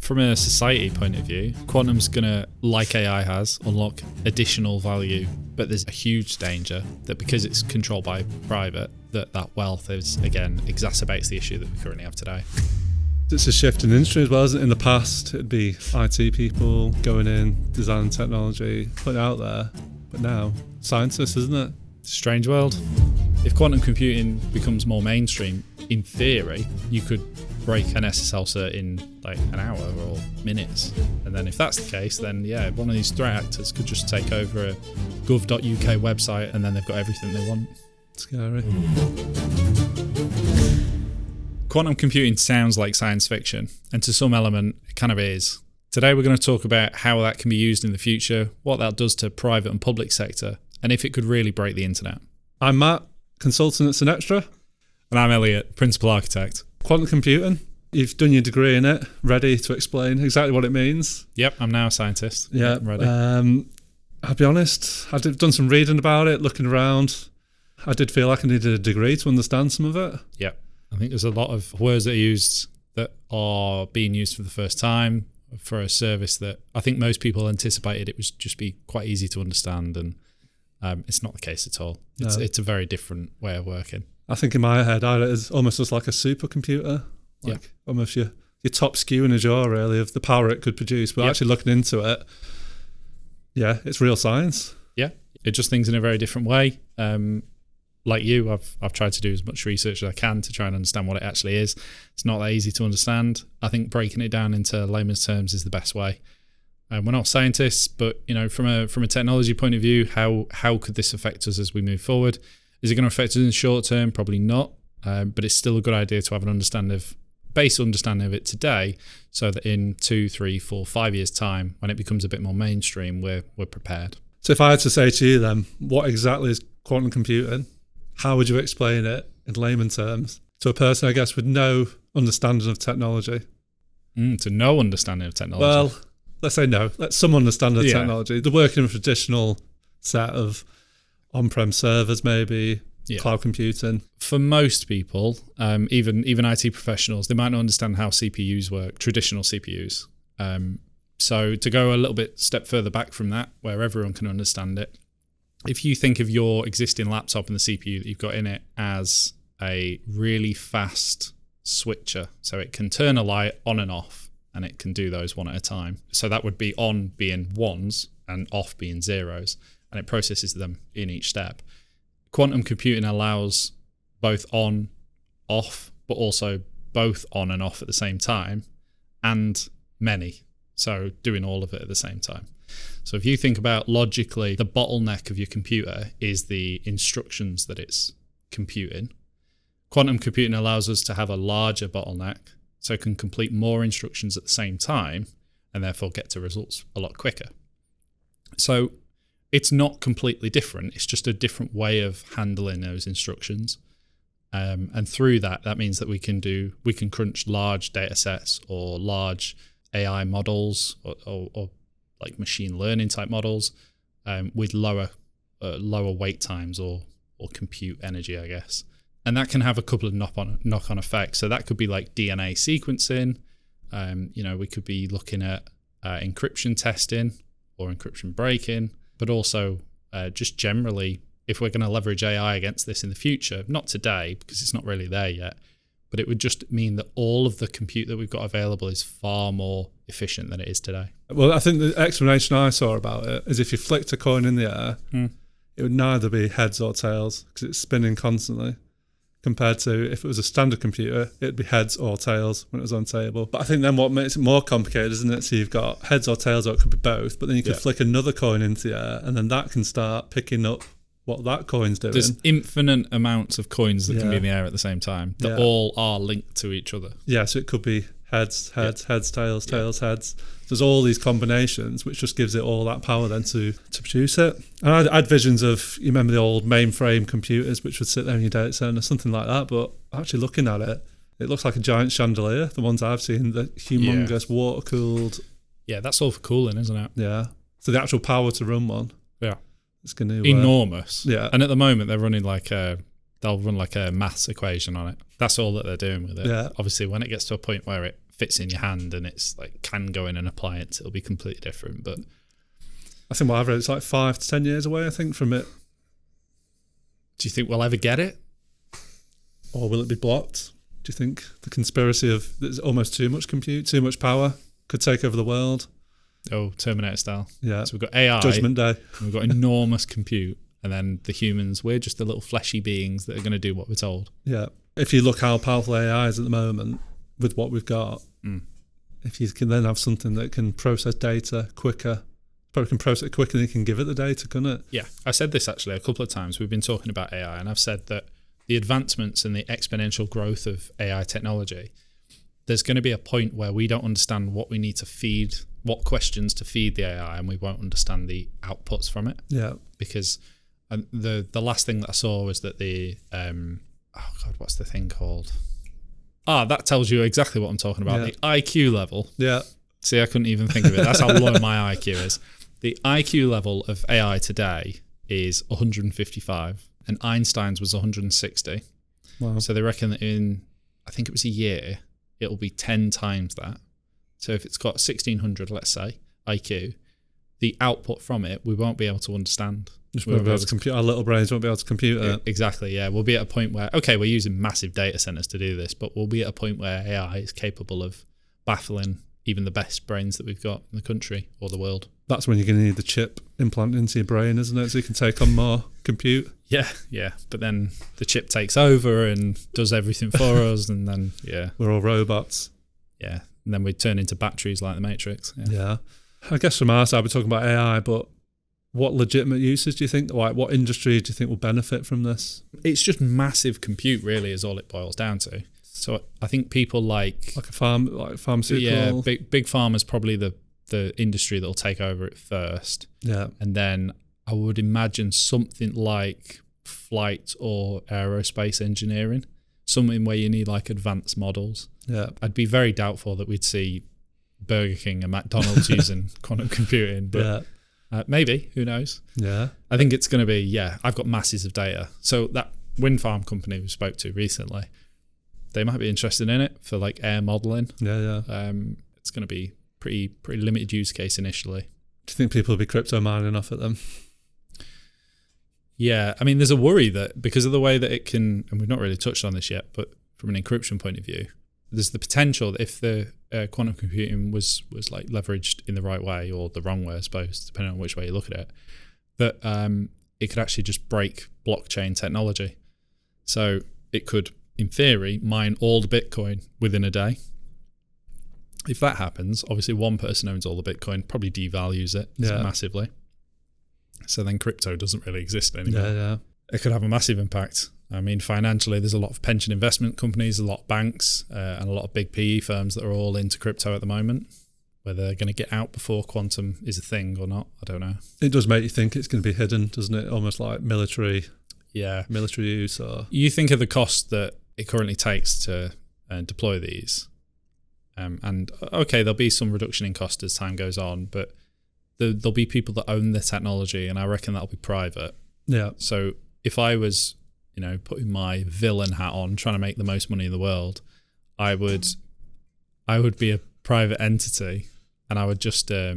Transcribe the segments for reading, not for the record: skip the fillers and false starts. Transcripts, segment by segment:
from a society point of view, quantum's going to, like AI has, unlock additional value. But there's a huge danger that because it's controlled by private, that wealth is, again, exacerbates the issue that we currently have today. It's a shift in industry as well, isn't it? In the past, it'd be IT people going in, designing technology, putting it out there. But now, scientists, isn't it? Strange world. If quantum computing becomes more mainstream, in theory, you could break an SSL cert in like an hour or minutes. And then if that's the case, then yeah, one of these threat actors could just take over a gov.uk website and then they've got everything they want. Scary. Quantum computing sounds like science fiction, and to some element, it kind of is. Today we're going to talk about how that can be used in the future, what that does to private and public sector, and if it could really break the internet. I'm Matt, consultant at Sinextra. And I'm Elliot, principal architect. Quantum computing, you've done your degree in it, ready to explain exactly what it means. Yep, I'm now a scientist. Yeah, I'm ready. I'll be honest, I've done some reading about it, looking around. I did feel like I needed a degree to understand some of it. Yep. I think there's a lot of words that are used that are being used for the first time for a service that I think most people anticipated it would just be quite easy to understand, and it's not the case at all. It's a very different way of working. I think in my head, I was almost just like a supercomputer, like almost your top SKU in Azure, really, of the power it could produce. But actually looking into it, yeah, it's real science. Yeah, it just things in a very different way. Like you, I've tried to do as much research as I can to try and understand what it actually is. It's not that easy to understand. I think breaking it down into layman's terms is the best way. We're not scientists, but from a technology point of view, how could this affect us as we move forward? Is it going to affect us in the short term? Probably not, but it's still a good idea to have an base understanding of it today, so that in 2, 3, 4, 5 years' time, when it becomes a bit more mainstream, we're prepared. So if I had to say to you then, what exactly is quantum computing? How would you explain it in layman terms to a person, I guess, with no understanding of technology? To no understanding of technology? Well, let's say no. Let some understanding of technology. They're working in a traditional set of on-prem servers, maybe, cloud computing. For most people, even IT professionals, they might not understand how CPUs work, traditional CPUs. So to go a little step further back from that, where everyone can understand it, if you think of your existing laptop and the CPU that you've got in it as a really fast switcher, so it can turn a light on and off, and it can do those one at a time. So that would be on being ones and off being zeros, and it processes them in each step. Quantum computing allows both on, off, but also both on and off at the same time, and many. So doing all of it at the same time. So if you think about logically, the bottleneck of your computer is the instructions that it's computing. Quantum computing allows us to have a larger bottleneck, so it can complete more instructions at the same time, and therefore get to results a lot quicker. So it's not completely different. It's just a different way of handling those instructions. And through that means that we can crunch large data sets or large AI models or like machine learning type models with lower wait times or compute energy, I guess. And that can have a couple of knock-on effects. So that could be like DNA sequencing. We could be looking at encryption testing or encryption breaking, but also just generally, if we're going to leverage AI against this in the future, not today because it's not really there yet, but it would just mean that all of the compute that we've got available is far more efficient than it is today. Well, I think the explanation I saw about it is if you flicked a coin in the air, it would neither be heads or tails because it's spinning constantly. Compared to if it was a standard computer, it'd be heads or tails when it was on table. But I think then what makes it more complicated, isn't it? So you've got heads or tails, or it could be both, but then you can flick another coin into the air and then that can start picking up what that coin's doing. There's infinite amounts of coins that can be in the air at the same time that all are linked to each other. Yeah, so it could be heads, tails, heads. There's all these combinations, which just gives it all that power then to produce it. And I had visions of, you remember the old mainframe computers, which would sit there in your data center, something like that. But actually looking at it, it looks like a giant chandelier. The ones I've seen, the humongous water-cooled. Yeah, that's all for cooling, isn't it? Yeah. So the actual power to run one. Yeah. It's going to enormous. Yeah. And at the moment, they're running they'll run like a maths equation on it. That's all that they're doing with it. Yeah. Obviously, when it gets to a point where it fits in your hand and it's like can go in an appliance, it'll be completely different. But I think what I've read, it's like 5 to 10 years away, I think, from it. Do you think we'll ever get it? Or will it be blocked? Do you think the conspiracy of there's almost too much compute, too much power could take over the world? Oh, Terminator style. Yeah. So we've got AI. Judgment Day. We've got enormous compute. And then the humans, we're just the little fleshy beings that are going to do what we're told. Yeah. If you look how powerful AI is at the moment with what we've got, if you can then have something that can process data quicker, probably can process it quicker than you can give it the data, couldn't it? Yeah. I said this actually a couple of times. We've been talking about AI and I've said that the advancements and the exponential growth of AI technology, there's going to be a point where we don't understand what we need to feed, what questions to feed the AI, and we won't understand the outputs from it. Yeah. Because the last thing that I saw was that what's the thing called? That tells you exactly what I'm talking about. Yeah. The IQ level. Yeah. See, I couldn't even think of it. That's how low my IQ is. The IQ level of AI today is 155, and Einstein's was 160. Wow. So they reckon that in, I think it was a year, it'll be 10 times that. So if it's got 1600, let's say, IQ, the output from it, we won't be able to understand. Just won't be able to compute. Our little brains won't be able to compute it. Exactly, yeah. We'll be at a point where, okay, we're using massive data centers to do this, but we'll be at a point where AI is capable of baffling even the best brains that we've got in the country or the world. That's when you're going to need the chip implanted into your brain, isn't it? So you can take on more compute. Yeah. But then the chip takes over and does everything for us, and then, We're all robots. Yeah. And then we turn into batteries like the Matrix. Yeah. I guess from our side, we're talking about AI, but what legitimate uses do you think? Like, what industry do you think will benefit from this? It's just massive compute, really, is all it boils down to. So I think people like pharmaceutical. Yeah, big pharma is probably the industry that'll take over it first. Yeah. And then I would imagine something like flight or aerospace engineering, something where you need like advanced models. Yeah. I'd be very doubtful that we'd see Burger King and McDonald's using quantum computing, but maybe, who knows? Yeah. I think it's going to be, I've got masses of data. So that wind farm company we spoke to recently, they might be interested in it for like air modeling. Yeah. It's going to be pretty limited use case initially. Do you think people will be crypto mining off at them? Yeah, I mean, there's a worry that because of the way that it can, and we've not really touched on this yet, but from an encryption point of view, there's the potential that if the quantum computing was like leveraged in the right way or the wrong way, I suppose, depending on which way you look at it, that it could actually just break blockchain technology. So it could, in theory, mine all the Bitcoin within a day. If that happens, obviously one person owns all the Bitcoin, probably devalues it massively. So then crypto doesn't really exist anymore. Yeah. It could have a massive impact. I mean, financially, there's a lot of pension investment companies, a lot of banks, and a lot of big PE firms that are all into crypto at the moment. Whether they're going to get out before quantum is a thing or not, I don't know. It does make you think it's going to be hidden, doesn't it? Almost like military use. Or you think of the cost that it currently takes to deploy these. And okay, there'll be some reduction in cost as time goes on, but there'll be people that own the technology, and I reckon that'll be private. Yeah. So if I was, putting my villain hat on, trying to make the most money in the world, I would be a private entity, and I would just I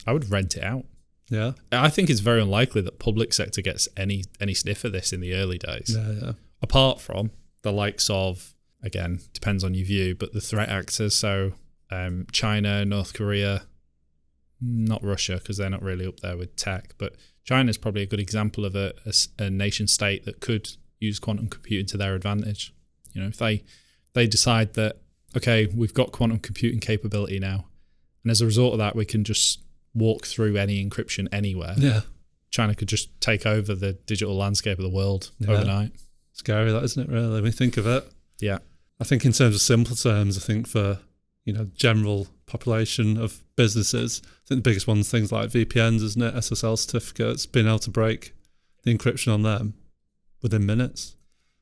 would rent it out. Yeah. I think it's very unlikely that public sector gets any sniff of this in the early days. Yeah. Apart from the likes of, again, depends on your view, but the threat actors, so China, North Korea, not Russia because they're not really up there with tech, but China's probably a good example of a nation state that could use quantum computing to their advantage. If they decide that, okay, we've got quantum computing capability now, and as a result of that, we can just walk through any encryption anywhere. Yeah. China could just take over the digital landscape of the world overnight. Scary, that, isn't it, really, when we think of it? Yeah. I think in terms of simple terms, I think for, general population of businesses, I think the biggest one's things like VPNs, isn't it? SSL certificates, being able to break the encryption on them within minutes.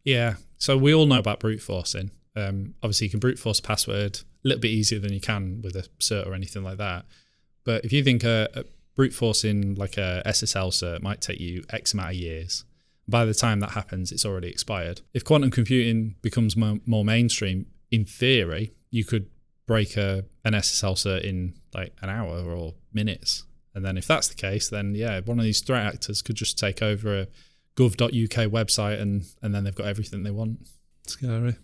Yeah. So we all know about brute forcing. Obviously, you can brute force a password a little bit easier than you can with a cert or anything like that. But if you think a brute forcing like a SSL cert might take you X amount of years, by the time that happens, it's already expired. If quantum computing becomes more mainstream, in theory, you could break an SSL cert in like an hour or minutes. And then if that's the case, then yeah, one of these threat actors could just take over a gov.uk website and then they've got everything they want. Scary.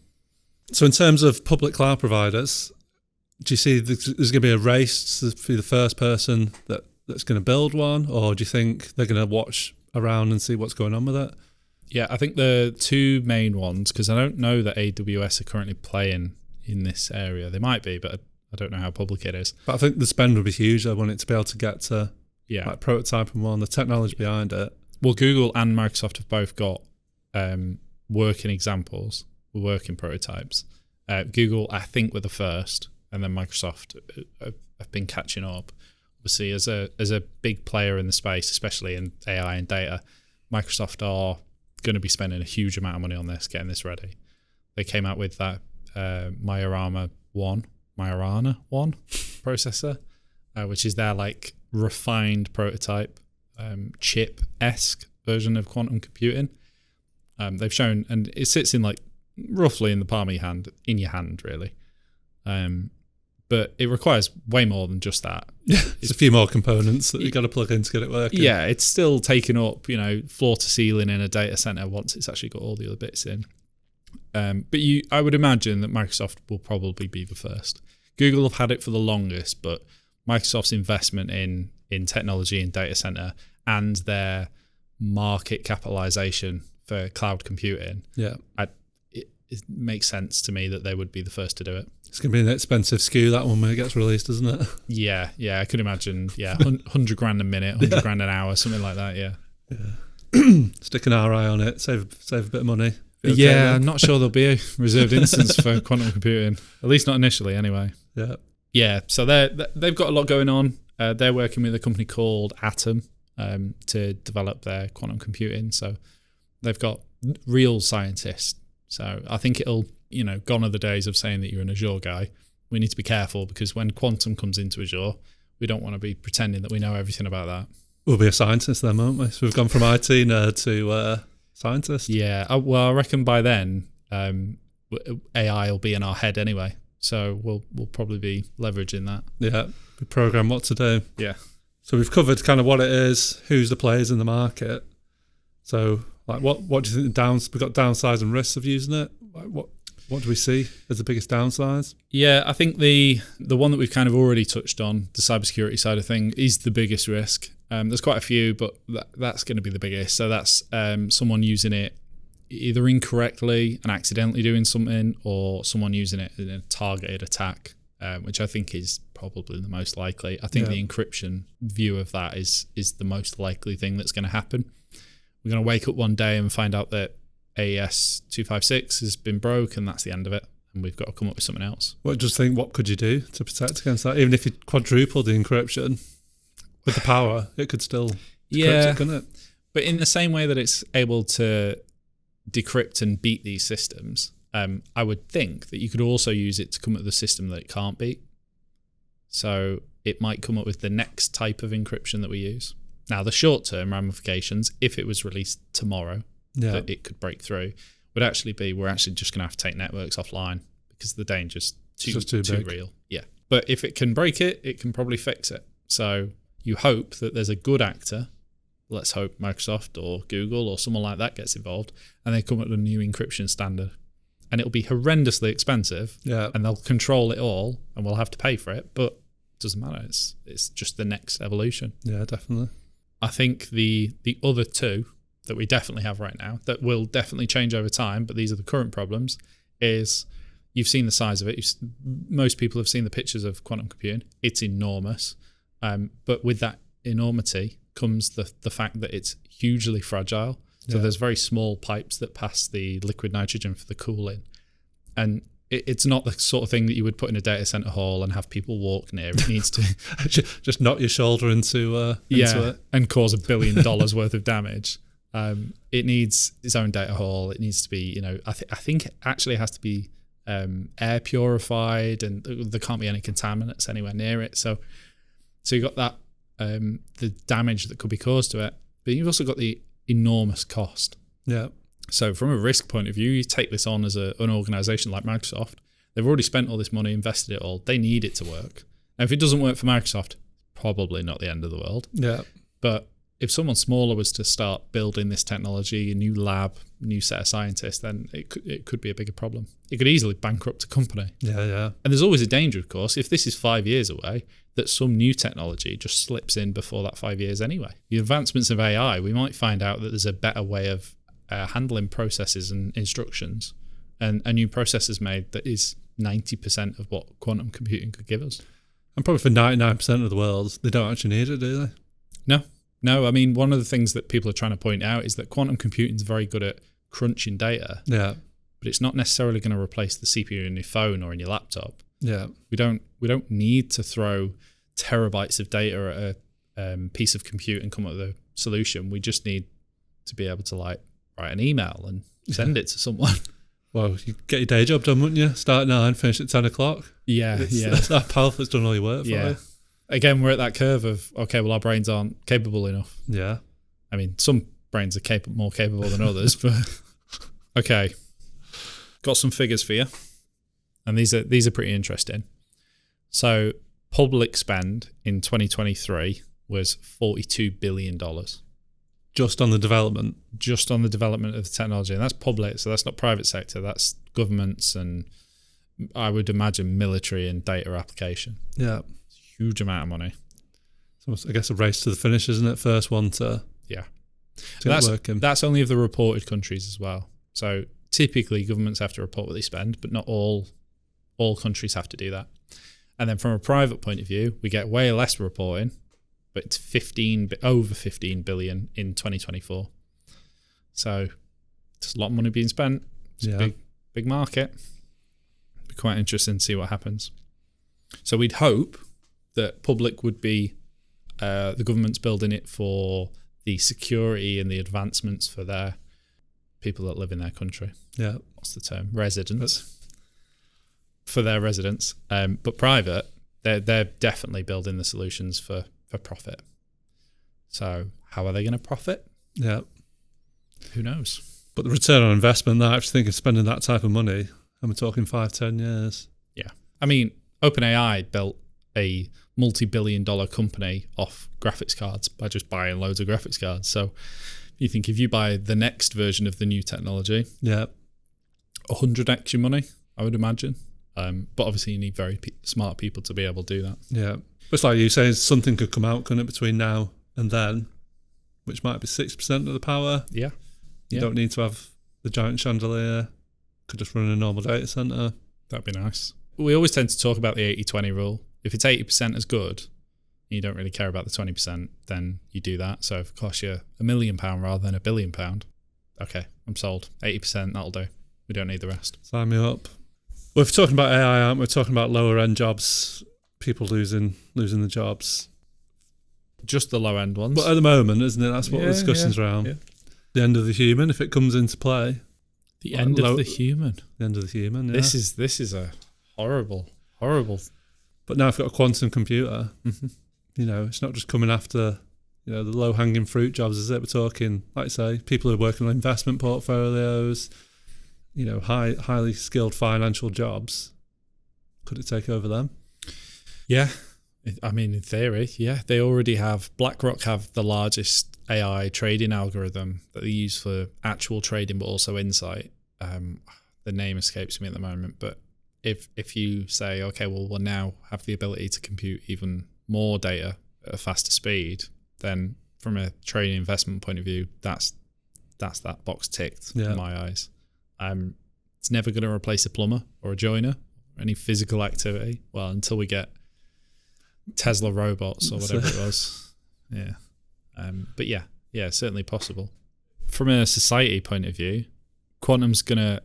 So in terms of public cloud providers, do you see there's going to be a race to be the first person that's going to build one, or do you think they're going to watch around and see what's going on with it? Yeah, I think the two main ones, because I don't know that AWS are currently playing in this area. They might be, but I don't know how public it is. But I think the spend would be huge. I want it to be able to get to like prototyping one, the technology behind it. Well, Google and Microsoft have both got working examples, working prototypes. Google, I think, were the first, and then Microsoft have been catching up. Obviously, as a big player in the space, especially in AI and data, Microsoft are going to be spending a huge amount of money on this, getting this ready. They came out with that Majorana 1 processor, which is their like refined prototype chip-esque version of quantum computing. They've shown, and it sits in like roughly in the palm of your hand, in your hand really. But it requires way more than just that. It's a few more components that you've got to plug in to get it working. Yeah, it's still taking up, floor to ceiling in a data center once it's actually got all the other bits in. But I would imagine that Microsoft will probably be the first. Google have had it for the longest, but Microsoft's investment in technology and data center and their market capitalization for cloud computing, it makes sense to me that they would be the first to do it. It's going to be an expensive SKU, that one, when it gets released, isn't it? Yeah, I could imagine. Yeah, 100 grand a minute, 100 grand an hour, something like that. Yeah. Stick an RI on it, save a bit of money. Yeah, I'm not sure there'll be a reserved instance for quantum computing, at least not initially, anyway. Yeah. So they've got a lot going on. They're working with a company called Atom to develop their quantum computing. So they've got real scientists. So I think it'll, gone are the days of saying that you're an Azure guy. We need to be careful because when quantum comes into Azure, we don't want to be pretending that we know everything about that. We'll be a scientist then, won't we? So we've gone from IT nerd to scientist. Yeah, I reckon by then AI will be in our head anyway. So we'll probably be leveraging that. Yeah, we program what to do. Yeah. So we've covered kind of what it is, who's the players in the market. So like what do you think we've got downsides and risks of using it? Like what do we see as the biggest downsides? Yeah, I think the one that we've kind of already touched on, the cybersecurity side of thing, is the biggest risk. There's quite a few, but that's going to be the biggest. So that's someone using it either incorrectly and accidentally doing something, or someone using it in a targeted attack, which I think is probably the most likely. I think the encryption view of that is the most likely thing that's going to happen. We're going to wake up one day and find out that AES 256 has been broke and that's the end of it, and we've got to come up with something else. What could you do to protect against that? Even if you quadrupled the encryption with the power, it could still decrypt it, couldn't it? But in the same way that it's able to decrypt and beat these systems, I would think that you could also use it to come up with a system that it can't beat. So it might come up with the next type of encryption that we use. Now, the short-term ramifications, if it was released tomorrow, that it could break through, would actually be we're actually just going to have to take networks offline because the danger's too real. Yeah. But if it can break it, it can probably fix it. So you hope that there's a good actor, let's hope Microsoft or Google or someone like that gets involved, and they come up with a new encryption standard. And it'll be horrendously expensive, and they'll control it all, and we'll have to pay for it, but it doesn't matter. It's just the next evolution. Yeah, definitely. I think the other two that we definitely have right now that will definitely change over time, but these are the current problems, is you've seen the size of it. Most people have seen the pictures of quantum computing. It's enormous. But with that enormity comes the fact that it's hugely fragile. So there's very small pipes that pass the liquid nitrogen for the cooling. And it's not the sort of thing that you would put in a data center hall and have people walk near. It needs to just knock your shoulder into it and cause $1 billion worth of damage. It needs its own data hall. It needs to be, I think it actually has to be air purified, and there can't be any contaminants anywhere near it. So you've got that the damage that could be caused to it, but you've also got the enormous cost. Yeah. So from a risk point of view, you take this on as an organization like Microsoft, They've already spent all this money, invested it all. They need it to work. And if it doesn't work for Microsoft, probably not the end of the world. Yeah. But if someone smaller was to start building this technology, a new lab, new set of scientists, then it could be a bigger problem. It could easily bankrupt a company. Yeah. And there's always a danger, of course, if this is 5 years away, that some new technology just slips in before that 5 years anyway. The advancements of AI, we might find out that there's a better way of handling processes and instructions, and a new process is made that is 90% of what quantum computing could give us. And probably for 99% of the world, they don't actually need it, do they? No, I mean, one of the things that people are trying to point out is that quantum computing is very good at crunching data. Yeah. But it's not necessarily going to replace the CPU in your phone or in your laptop. Yeah. We don't need to throw terabytes of data at a piece of compute and come up with a solution. We just need to be able to write an email and send it to someone. Well, you get your day job done, wouldn't you? Start at 9, finish at 10 o'clock. Yeah. That's that powerful. It's done all your work for you. Again, we're at that curve of, okay, well, our brains aren't capable enough. Yeah. I mean, some brains are more capable than others, but okay. Got some figures for you. And these are pretty interesting. So public spend in 2023 was $42 billion. Just on the development? Just on the development of the technology. And that's public, so that's not private sector. That's governments and I would imagine military and data application. Yeah. Huge amount of money. So I guess a race to the finish, isn't it? First one to get working. That's only of the reported countries as well. So typically governments have to report what they spend, but not all countries have to do that. And then from a private point of view, we get way less reporting, but it's over 15 billion in 2024. So there's a lot of money being spent. It's a big market. It'd be quite interesting to see what happens. So we'd hope that public would be the government's building it for the security and the advancements for their people that live in their country. Yeah. What's the term? Residents. For their residents. But private, they're definitely building the solutions for profit. So how are they going to profit? Yeah. Who knows? But the return on investment, I actually think of spending that type of money, and we're talking 5-10 years. Yeah. I mean, OpenAI built a multi-billion-dollar company off graphics cards by just buying loads of graphics cards. So you think if you buy the next version of the new technology, 100x your money, I would imagine. But obviously you need very smart people to be able to do that. Yeah. But it's like you say, something could come out, couldn't it, between now and then, which might be 6% of the power. Yeah. You don't need to have the giant chandelier. Could just run in a normal data center. That'd be nice. We always tend to talk about the 80-20 rule. If it's 80% as good, and you don't really care about the 20%, then you do that. So if it costs you £1 million rather than £1 billion, okay, I'm sold. 80%, that'll do. We don't need the rest. Sign me up. Well, if we're talking about AI, aren't we? We're talking about lower end jobs, people losing the jobs. Just the low end ones. But at the moment, isn't it? That's what the discussion's around. Yeah. The end of the human, if it comes into play. The end of the human. The end of the human. Yeah. This is a horrible. But now I've got a quantum computer. It's not just coming after the low hanging fruit jobs, is it? We're talking, like I say, people who are working on investment portfolios. Highly skilled financial jobs. Could it take over them? Yeah. I mean, in theory, yeah. They already have, BlackRock have the largest AI trading algorithm that they use for actual trading, but also insight. The name escapes me at the moment, but if you say, okay, well, we'll now have the ability to compute even more data at a faster speed, then from a trading investment point of view, that's that box ticked in my eyes. It's never going to replace a plumber or a joiner or any physical activity. Well, until we get Tesla robots or whatever it was. Yeah. But yeah, certainly possible. From a society point of view, quantum's going to,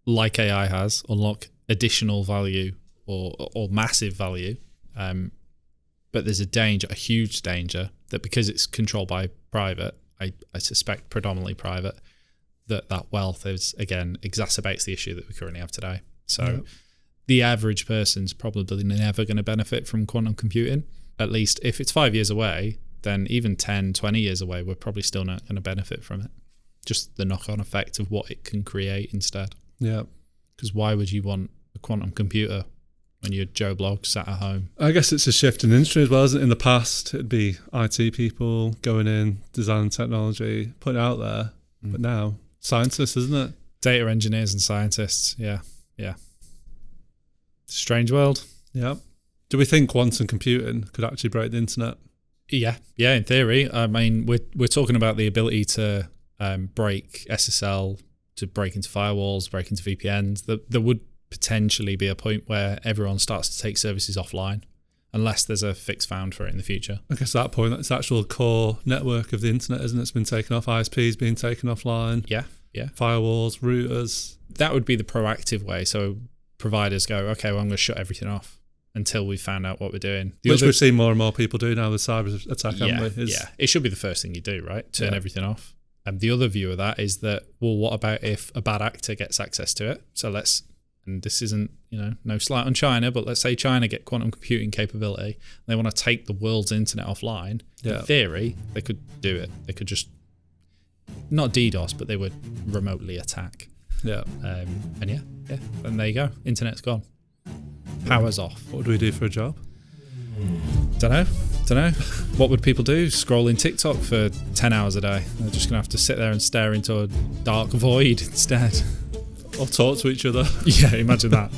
like AI has, unlock additional value or massive value. But there's a huge danger that because it's controlled by private, I suspect predominantly private, that wealth is, again, exacerbates the issue that we currently have today. So the average person's probably never going to benefit from quantum computing. At least if it's 5 years away, then even 10, 20 years away, we're probably still not going to benefit from it. Just the knock-on effect of what it can create instead. Yeah. Because why would you want a quantum computer when you're Joe Bloggs sat at home. I guess it's a shift in industry as well, isn't it? In the past, it'd be IT people going in, designing technology, putting it out there. But now, scientists, isn't it? Data engineers and scientists, yeah. Strange world. Yeah. Do we think quantum computing could actually break the internet? Yeah, in theory. I mean, we're talking about the ability to break SSL, to break into firewalls, break into VPNs. There would potentially be a point where everyone starts to take services offline, unless there's a fix found for it in the future. I guess at that point, that's the actual core network of the internet, isn't it? It's been taken off. ISPs being taken offline. Yeah. Firewalls, routers. That would be the proactive way. So providers go, okay, well, I'm going to shut everything off until we found out what we're doing. Which we've seen more and more people do now with cyber attack, haven't we? Yeah, it should be the first thing you do, right? Turn everything off. And the other view of that is that, well, what about if a bad actor gets access to it? So and this isn't, no slight on China, but let's say China get quantum computing capability. They want to take the world's internet offline. In theory, they could do it. They could just, not DDoS, but they would remotely attack. Yeah. And and there you go. Internet's gone. Power's off. What would we do for a job? Don't know. What would people do? Scrolling TikTok for 10 hours a day. They're just going to have to sit there and stare into a dark void instead. Or talk to each other. Yeah, imagine that.